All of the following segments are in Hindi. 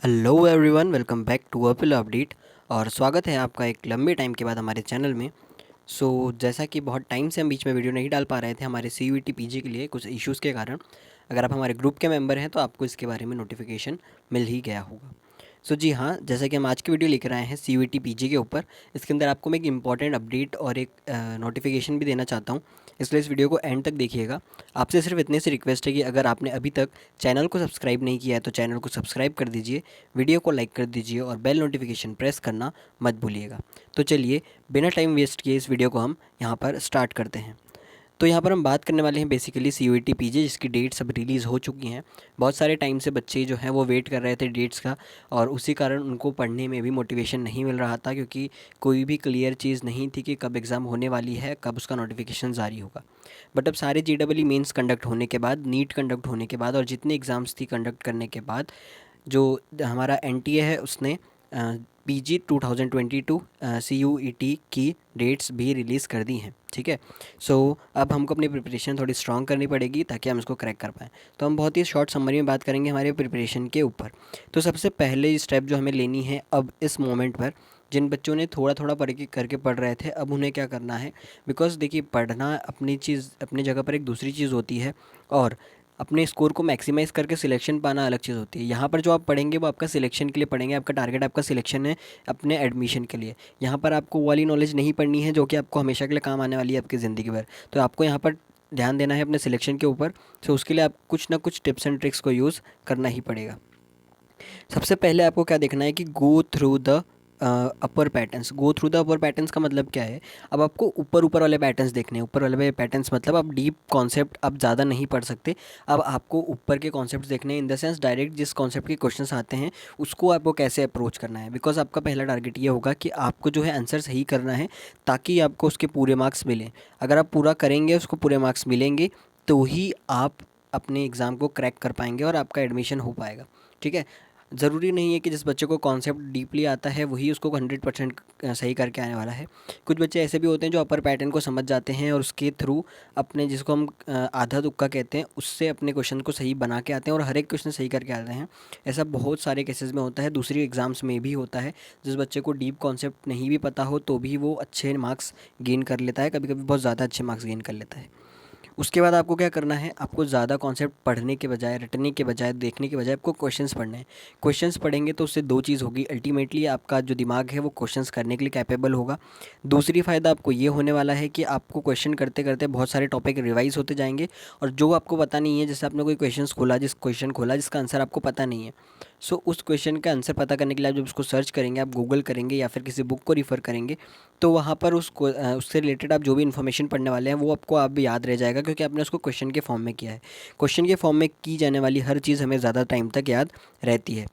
Hello everyone, welcome back to अपिल अपडेट। और स्वागत है आपका एक लंबे टाइम के बाद हमारे चैनल में। जैसा कि बहुत टाइम से हम बीच में वीडियो नहीं डाल पा रहे थे हमारे CUET पीजी के लिए कुछ इश्यूज़ के कारण। अगर आप हमारे ग्रुप के मेंबर हैं तो आपको इसके बारे में नोटिफिकेशन मिल ही गया होगा। जी हाँ, जैसा कि हम आज की वीडियो लेकर आए हैं CUET पीजी के ऊपर। इसके अंदर आपको मैं एक इम्पॉर्टेंट अपडेट और एक नोटिफिकेशन भी देना चाहता हूँ, इसलिए इस वीडियो को एंड तक देखिएगा। आपसे सिर्फ इतनी सी रिक्वेस्ट है कि अगर आपने अभी तक चैनल को सब्सक्राइब नहीं किया है तो चैनल को सब्सक्राइब कर दीजिए, वीडियो को लाइक कर दीजिए और बेल नोटिफिकेशन प्रेस करना मत भूलिएगा। तो चलिए, बिना टाइम वेस्ट किए इस वीडियो को हम यहाँ पर स्टार्ट करते हैं। तो यहाँ पर हम बात करने वाले हैं बेसिकली CUET पीजी, जिसकी डेट्स अब रिलीज़ हो चुकी हैं। बहुत सारे टाइम से बच्चे जो हैं वो वेट कर रहे थे डेट्स का, और उसी कारण उनको पढ़ने में भी मोटिवेशन नहीं मिल रहा था, क्योंकि कोई भी क्लियर चीज़ नहीं थी कि कब एग्ज़ाम होने वाली है, कब उसका नोटिफिकेशन जारी होगा। बट अब सारे JEE मेंस कंडक्ट होने के बाद, नीट कंडक्ट होने के बाद और जितने एग्ज़ाम्स थी कंडक्ट करने के बाद, जो हमारा NTA है उसने PG 2022 CUET की डेट्स भी रिलीज़ कर दी हैं। ठीक है। अब हमको अपनी प्रिपरेशन थोड़ी स्ट्रॉन्ग करनी पड़ेगी ताकि हम इसको क्रैक कर पाएँ। तो हम बहुत ही शॉर्ट समरी में बात करेंगे हमारे प्रिपरेशन के ऊपर। तो सबसे पहले स्टेप जो हमें लेनी है अब इस मोमेंट पर, जिन बच्चों ने थोड़ा थोड़ा करके पढ़ रहे थे, अब उन्हें क्या करना है। बिकॉज़ देखिए, पढ़ना अपनी चीज़, अपनी जगह पर एक दूसरी चीज़ होती है, और अपने स्कोर को मैक्सिमाइज़ करके सिलेक्शन पाना अलग चीज़ होती है। यहाँ पर जो आप पढ़ेंगे वो आपका सिलेक्शन के लिए पढ़ेंगे, आपका टारगेट आपका सिलेक्शन है अपने एडमिशन के लिए। यहाँ पर आपको वो वाली नॉलेज नहीं पढ़नी है जो कि आपको हमेशा के लिए काम आने वाली है आपकी ज़िंदगी भर। तो आपको यहाँ पर ध्यान देना है अपने सिलेक्शन के ऊपर। उसके लिए आप कुछ ना कुछ टिप्स एंड ट्रिक्स को यूज़ करना ही पड़ेगा। सबसे पहले आपको क्या देखना है कि go through the upper patterns. Go through the upper patterns का मतलब क्या है। अब आपको ऊपर ऊपर वाले पैटर्न्स देखने हैं। ऊपर वाले पैटर्न्स मतलब आप डीप कॉन्सेप्ट अब ज़्यादा नहीं पढ़ सकते। अब आपको ऊपर के कॉन्सेप्ट देखने हैं, इन द सेंस डायरेक्ट जिस कॉन्सेप्ट के क्वेश्चंस आते हैं उसको आपको कैसे अप्रोच करना है। बिकॉज आपका पहला टारगेट ये होगा कि आपको जो है आंसर सही करना है, ताकि आपको उसके पूरे मार्क्स मिलें। अगर आप पूरा करेंगे, उसको पूरे मार्क्स मिलेंगे, तो ही आप अपने एग्ज़ाम को क्रैक कर पाएंगे और आपका एडमिशन हो पाएगा। ठीक है। ज़रूरी नहीं है कि जिस बच्चे को कॉन्सेप्ट डीपली आता है वही उसको 100% सही करके आने वाला है। कुछ बच्चे ऐसे भी होते हैं जो अपर पैटर्न को समझ जाते हैं और उसके थ्रू अपने, जिसको हम आधा तुक्का कहते हैं, उससे अपने क्वेश्चन को सही बना के आते हैं और हर एक क्वेश्चन सही करके आते हैं। ऐसा बहुत सारे केसेस में होता है, दूसरी एग्ज़ाम्स में भी होता है। जिस बच्चे को डीप कॉन्सेप्ट नहीं भी पता हो तो भी वो अच्छे मार्क्स गेन कर लेता है, कभी कभी बहुत ज़्यादा अच्छे मार्क्स गेन कर लेता है। उसके बाद आपको क्या करना है, आपको ज़्यादा कॉन्सेप्ट पढ़ने के बजाय, रटने के बजाय, देखने के बजाय आपको क्वेश्चंस पढ़ने हैं। क्वेश्चंस पढ़ेंगे तो उससे दो चीज़ होगी, अल्टीमेटली आपका जो दिमाग है वो क्वेश्चंस करने के लिए कैपेबल होगा। दूसरी फ़ायदा आपको ये होने वाला है कि आपको क्वेश्चन करते करते बहुत सारे टॉपिक रिवाइज होते जाएंगे, और जो आपको पता नहीं है, जैसे आपने कोई क्वेश्चन खोला जिसका आंसर आपको पता नहीं है, उस क्वेश्चन का आंसर पता करने के लिए आप जब उसको सर्च करेंगे, आप गूगल करेंगे या फिर किसी बुक को रिफ़र करेंगे, तो वहाँ पर उससे रिलेटेड आप जो भी इन्फॉर्मेशन पढ़ने वाले हैं वो आपको आप भी याद रह जाएगा, क्योंकि आपने उसको क्वेश्चन के फॉर्म में किया है। क्वेश्चन के फॉर्म में की जाने वाली हर चीज़ हमें ज़्यादा टाइम तक याद रहती है।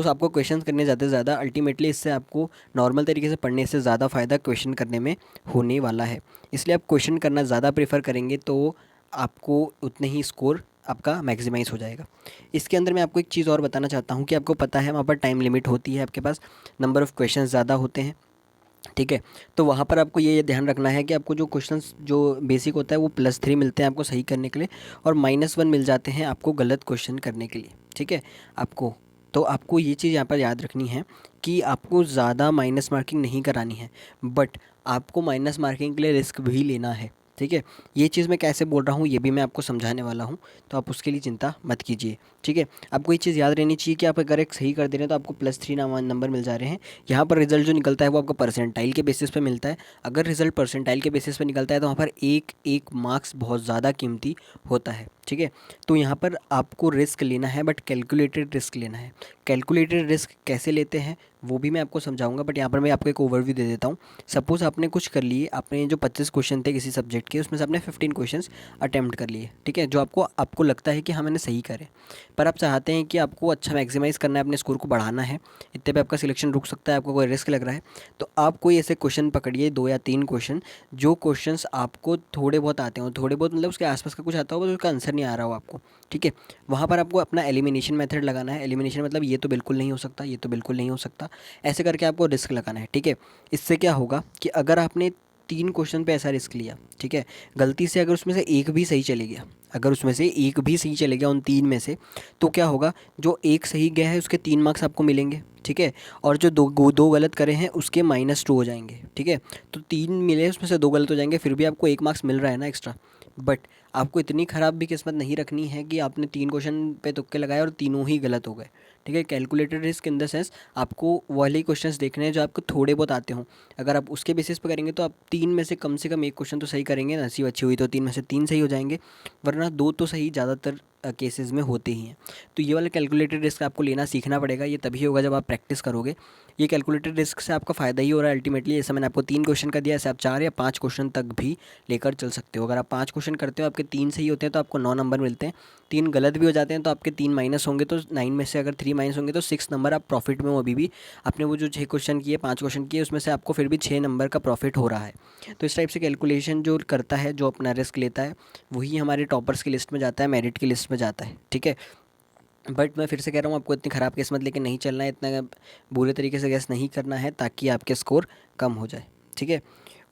आपको क्वेश्चन करने ज़्यादा से ज़्यादा, अल्टीमेटली इससे आपको नॉर्मल तरीके से पढ़ने से ज़्यादा फ़ायदा क्वेश्चन करने में होने वाला है। इसलिए आप क्वेश्चन करना ज़्यादा प्रेफर करेंगे तो आपको उतने ही स्कोर आपका मैक्सिमाइज़ हो जाएगा। इसके अंदर मैं आपको एक चीज़ और बताना चाहता हूँ कि आपको पता है वहाँ पर टाइम लिमिट होती है, आपके पास नंबर ऑफ़ क्वेश्चंस ज़्यादा होते हैं। ठीक है। तो वहाँ पर आपको ये ध्यान रखना है कि आपको जो क्वेश्चंस जो बेसिक होता है वो +3 मिलते हैं आपको सही करने के लिए, और -1 मिल जाते हैं आपको गलत क्वेश्चन करने के लिए। ठीक है। आपको ये चीज़ यहाँ पर याद रखनी है कि आपको ज़्यादा माइनस मार्किंग नहीं करानी है, बट आपको माइनस मार्किंग के लिए रिस्क भी लेना है। ठीक है। ये चीज़ मैं कैसे बोल रहा हूँ ये भी मैं आपको समझाने वाला हूँ, तो आप उसके लिए चिंता मत कीजिए। ठीक है। आपको ये चीज़ याद रहनी चाहिए कि आप अगर एक सही कर दे रहे हैं तो आपको +3 नंबर मिल जा रहे हैं। यहाँ पर रिजल्ट जो निकलता है वो आपका परसेंटाइल के बेसिस पे मिलता है। अगर रिजल्ट परसेंटाइल के बेसिस पे निकलता है तो वहाँ पर एक एक मार्क्स बहुत ज़्यादा कीमती होता है। ठीक है। तो यहाँ पर आपको रिस्क लेना है, बट कैलकुलेटेड रिस्क लेना है। कैलकुलेटेड रिस्क कैसे लेते हैं वो भी मैं आपको समझाऊंगा, बट यहाँ पर मैं आपको एक ओवरव्यू दे देता हूँ। सपोज़ आपने कुछ कर लिए, आपने जो 25 क्वेश्चन थे किसी सब्जेक्ट के, उसमें से आपने 15 क्वेश्चंस अटेम्प्ट कर लिए। ठीक है। जो आपको आपको लगता है कि हाँ मैंने सही करे, पर आप चाहते हैं कि आपको अच्छा मैक्सिमाइज़ करना है, अपने स्कोर को बढ़ाना है, इतने पे आपका सिलेक्शन रुक सकता है, आपको कोई रिस्क लग रहा है, तो आप कोई ऐसे क्वेश्चन पकड़िए, 2 या 3 क्वेश्चन, जो क्वेश्चंस आपको थोड़े बहुत आते हो, थोड़े बहुत मतलब उसके आसपास का कुछ आता हो बस उसका आंसर नहीं आ रहा हो आपको। ठीक है। वहाँ पर आपको अपना एलिमिनेशन मेथड लगाना है। एलिमिनेशन मतलब ये तो बिल्कुल नहीं हो सकता, ये तो बिल्कुल नहीं हो सकता, ऐसे करके आपको रिस्क लगाना है। ठीक है। इससे क्या होगा कि अगर आपने 3 क्वेश्चन पे ऐसा रिस्क लिया, ठीक है। गलती से अगर उसमें से एक भी सही चले गया, अगर उसमें से एक भी सही चले गया उन 3 में से, तो क्या होगा, जो एक सही गया है उसके 3 मार्क्स आपको मिलेंगे, ठीक है। और जो दो गलत करे हैं उसके -2 हो जाएंगे, ठीक है। तो 3 मिले उसमें से 2 गलत हो जाएंगे, फिर भी आपको 1 मार्क्स मिल रहा है ना एक्स्ट्रा। बट आपको इतनी ख़राब भी किस्मत नहीं रखनी है कि आपने 3 क्वेश्चन पे तुक्के लगाए और तीनों ही गलत हो गए, ठीक है। Calculated risk in the sense, आपको वाले क्वेश्चंस देखने हैं जो आपको थोड़े बहुत आते हों। अगर आप उसके बेसिस पे करेंगे तो आप 3 में से कम एक क्वेश्चन तो सही करेंगे, नसीब अच्छी हुई तो 3 में से 3 सही हो जाएंगे, वरना 2 तो सही ज़्यादातर केसेस में होते ही हैं। तो ये वाला कैलकुलेटेड रिस्क आपको लेना सीखना पड़ेगा, ये तभी होगा जब आप प्रैक्टिस करोगे। ये कैलकुलेटेड रिस्क से आपका फ़ायदा ही हो रहा है अल्टीमेटली। जैसे मैंने आपको 3 क्वेश्चन का दिया, ऐसे आप 4 या 5 क्वेश्चन तक भी लेकर चल सकते हो। अगर आप 5 क्वेश्चन करते हो, आपके 3 सही होते हैं तो आपको 9 नंबर मिलते हैं, 3 गलत भी हो जाते हैं तो आपके 3 माइनस होंगे, तो 9 में से अगर 3 माइनस होंगे तो 6 नंबर आप प्रॉफिट में हो अभी भी। आपने वो जो 6 क्वेश्चन किए, 5 क्वेश्चन किए, उसमें से आपको फिर भी 6 नंबर का प्रॉफिट हो रहा है। तो इस टाइप से कैलकुलेशन जो करता है, जो अपना रिस्क लेता है, वही हमारे टॉपर्स की लिस्ट में जाता है, मेरिट की लिस्ट में जाता है, ठीक है। बट मैं फिर से कह रहा हूँ, आपको इतनी ख़राब किस्मत लेके नहीं चलना है, इतना बुरे तरीके से गैस नहीं करना है ताकि आपके स्कोर कम हो जाए, ठीक है।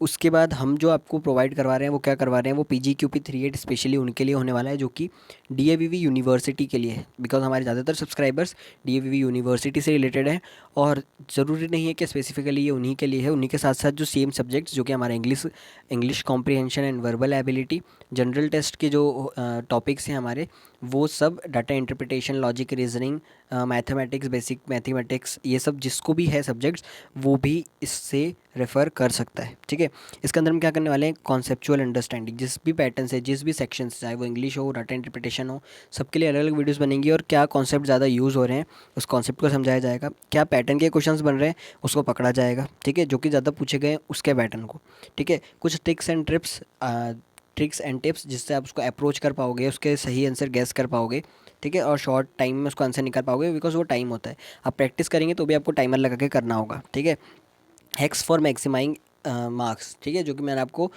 उसके बाद हम जो आपको प्रोवाइड करवा रहे हैं वो क्या करवा रहे हैं, वो PGQP38 स्पेशली उनके लिए होने वाला है, जो कि DAVV यूनिवर्सिटी के लिए है। बिकॉज हमारे ज़्यादातर सब्सक्राइबर्स DAVV यूनिवर्सिटी से रिलेटेड हैं, और ज़रूरी नहीं है कि स्पेसिफिकली ये उन्हीं के लिए है। उन्हीं के साथ साथ जो सेम सब्जेक्ट्स, जो कि हमारा English comprehension and verbal ability, general test के जो टॉपिक्स हैं हमारे, वो सब, data interpretation, logic, reasoning, mathematics, basic mathematics, ये सब जिसको भी है सब्जेक्ट्स, वो भी इससे रेफ़र कर सकता है, ठीक है। इसके अंदर हम क्या करने वाले हैं, कॉन्सेप्चुअल अंडरस्टैंडिंग, जिस भी पैटर्न से, जिस भी सेक्शन से, चाहे वो इंग्लिश हो, डाटा इंटरप्रिटेशन हो, सबके लिए अलग अलग वीडियोस बनेंगी, और क्या कॉन्सेप्ट ज़्यादा यूज़ हो रहे हैं उस कॉन्सेप्ट को समझाया जाएगा, क्या पैटर्न के क्वेश्चंस बन रहे हैं उसको पकड़ा जाएगा, ठीक है, जो कि ज़्यादा पूछे गए हैं उसके पैटर्न को, ठीक है। कुछ ट्रिक्स एंड टिप्स जिससे आप उसको अप्रोच कर पाओगे, उसके सही आंसर गैस कर पाओगे, ठीक है, और शॉर्ट टाइम में उसको आंसर निकाल पाओगे, बिकॉज वो टाइम होता है। आप प्रैक्टिस करेंगे तो भी आपको टाइमर लगा के करना होगा, ठीक है। हैक्स फॉर मैक्सिमाइंग मार्क्स, ठीक है, जो कि मैंने आपको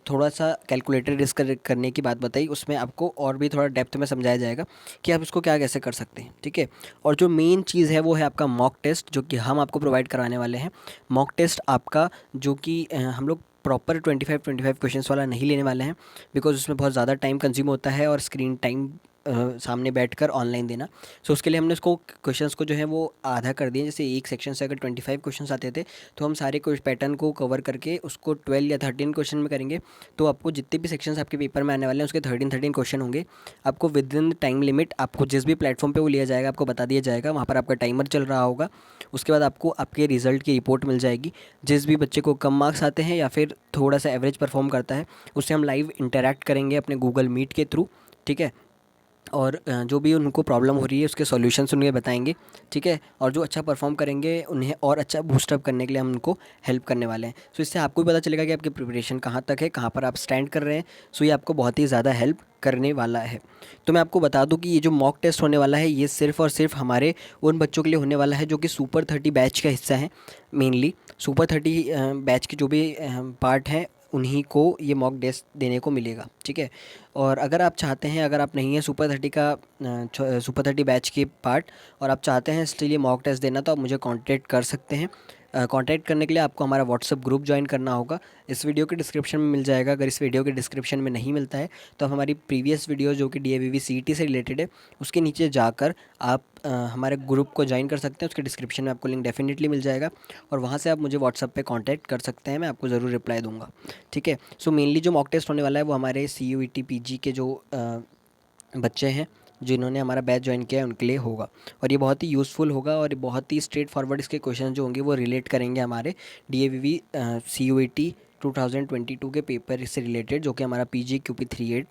थोड़ा सा कैलकुलेटेड रिस्क करने की बात बताई, उसमें आपको और भी थोड़ा डेप्थ में समझाया जाएगा कि आप इसको क्या कैसे कर सकते हैं, ठीक है। और जो मेन चीज़ है वो है आपका मॉक टेस्ट, जो कि हम आपको प्रोवाइड कराने वाले हैं। मॉक टेस्ट आपका, जो कि हम लोग प्रॉपर 25 क्वेश्चंस वाला नहीं लेने वाले हैं, बिकॉज उसमें बहुत ज़्यादा टाइम कंज्यूम होता है, और स्क्रीन टाइम सामने बैठकर ऑनलाइन देना। सो उसके लिए हमने उसको क्वेश्चंस को जो है वो आधा कर दिए। जैसे एक सेक्शन से अगर 25 क्वेश्चंस आते थे, तो हम सारे पैटर्न को कवर करके उसको 12 या 13 क्वेश्चन में करेंगे। तो आपको जितने भी सेक्शंस आपके पेपर में आने वाले हैं उसके 13 क्वेश्चन होंगे। आपको विद इन टाइम लिमिट, आपको जिस भी प्लेटफॉर्म पे वो लिया जाएगा आपको बता दिया जाएगा, वहाँ पर आपका टाइमर चल रहा होगा। उसके बाद आपको आपके रिजल्ट की रिपोर्ट मिल जाएगी। जिस भी बच्चे को कम मार्क्स आते हैं या फिर थोड़ा सा एवरेज परफॉर्म करता है, उससे हम लाइव इंटरेक्ट करेंगे अपने गूगल मीट के थ्रू, ठीक है। और जो भी उनको प्रॉब्लम हो रही है उसके सॉल्यूशंस उन्हें बताएंगे, ठीक है। और जो अच्छा परफॉर्म करेंगे उन्हें और अच्छा बूस्टअप करने के लिए हम उनको हेल्प करने वाले हैं। सो इससे आपको भी पता चलेगा कि आपकी प्रिपरेशन कहाँ तक है, कहाँ पर आप स्टैंड कर रहे हैं। सो ये आपको बहुत ही ज़्यादा हेल्प करने वाला है। तो मैं आपको बता दूं कि ये जो मॉक टेस्ट होने वाला है, ये सिर्फ़ और सिर्फ हमारे उन बच्चों के लिए होने वाला है जो कि सुपर 30 बैच का हिस्सा है। मेनली सुपर 30 बैच के जो भी पार्ट हैं, उन्हीं को ये मॉक टेस्ट देने को मिलेगा, ठीक है। और अगर आप चाहते हैं, अगर आप नहीं है सुपर 30 का सुपर 30 बैच के पार्ट, और आप चाहते हैं इसलिए मॉक टेस्ट देना, तो आप मुझे कांटेक्ट कर सकते हैं। कांटेक्ट करने के लिए आपको हमारा व्हाट्सअप ग्रुप ज्वाइन करना होगा। इस वीडियो के डिस्क्रिप्शन में मिल जाएगा। अगर इस वीडियो के डिस्क्रिप्शन में नहीं मिलता है तो आप हमारी प्रीवियस वीडियो जो कि DAVV CET से रिलेटेड है, उसके नीचे जाकर आप हमारे ग्रुप को ज्वाइन कर सकते हैं। उसके डिस्क्रिप्शन में आपको लिंक डेफिनेटली मिल जाएगा, और वहाँ से आप मुझे व्हाट्सअप पे कांटेक्ट कर सकते हैं, मैं आपको ज़रूर रिप्लाई दूंगा, ठीक है। सो मेनली जो मॉक टेस्ट होने वाला है वो हमारे CUET PG के जो बच्चे हैं जिन्होंने हमारा बैच ज्वाइन किया है उनके लिए होगा, और ये बहुत ही यूज़फुल होगा, और बहुत ही स्ट्रेट फॉरवर्ड इसके क्वेश्चन जो होंगे वो रिलेट करेंगे हमारे DAVV CUET 2022 के पेपर से रिलेटेड, जो कि हमारा PGQP38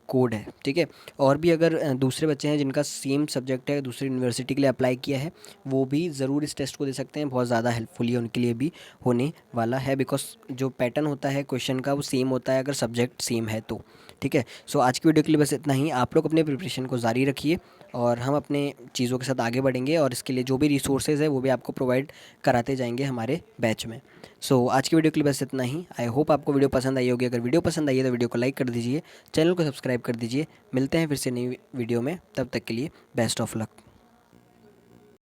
कोड है, ठीक है। और भी अगर दूसरे बच्चे हैं जिनका सेम सब्जेक्ट है, दूसरी यूनिवर्सिटी के लिए अप्लाई किया है, वो भी ज़रूर इस टेस्ट को दे सकते हैं। बहुत ज़्यादा हेल्पफुल ये उनके लिए भी होने वाला है, बिकॉज जो पैटर्न होता है क्वेश्चन का वो सेम होता है अगर सब्जेक्ट सेम है तो, ठीक है। सो आज की वीडियो के लिए बस इतना ही। आप लोग अपने प्रिपरेशन को जारी रखिए, और हम अपने चीज़ों के साथ आगे बढ़ेंगे, और इसके लिए जो भी रिसोर्सेज है वो भी आपको प्रोवाइड कराते जाएंगे हमारे बैच में। सो आज की वीडियो के लिए बस इतना ही। आई होप आपको वीडियो पसंद आई होगी। अगर वीडियो पसंद आई है तो वीडियो को लाइक कर दीजिए, चैनल को सब्सक्राइब कर दीजिए। मिलते हैं फिर से नई वीडियो में, तब तक के लिए बेस्ट ऑफ लक।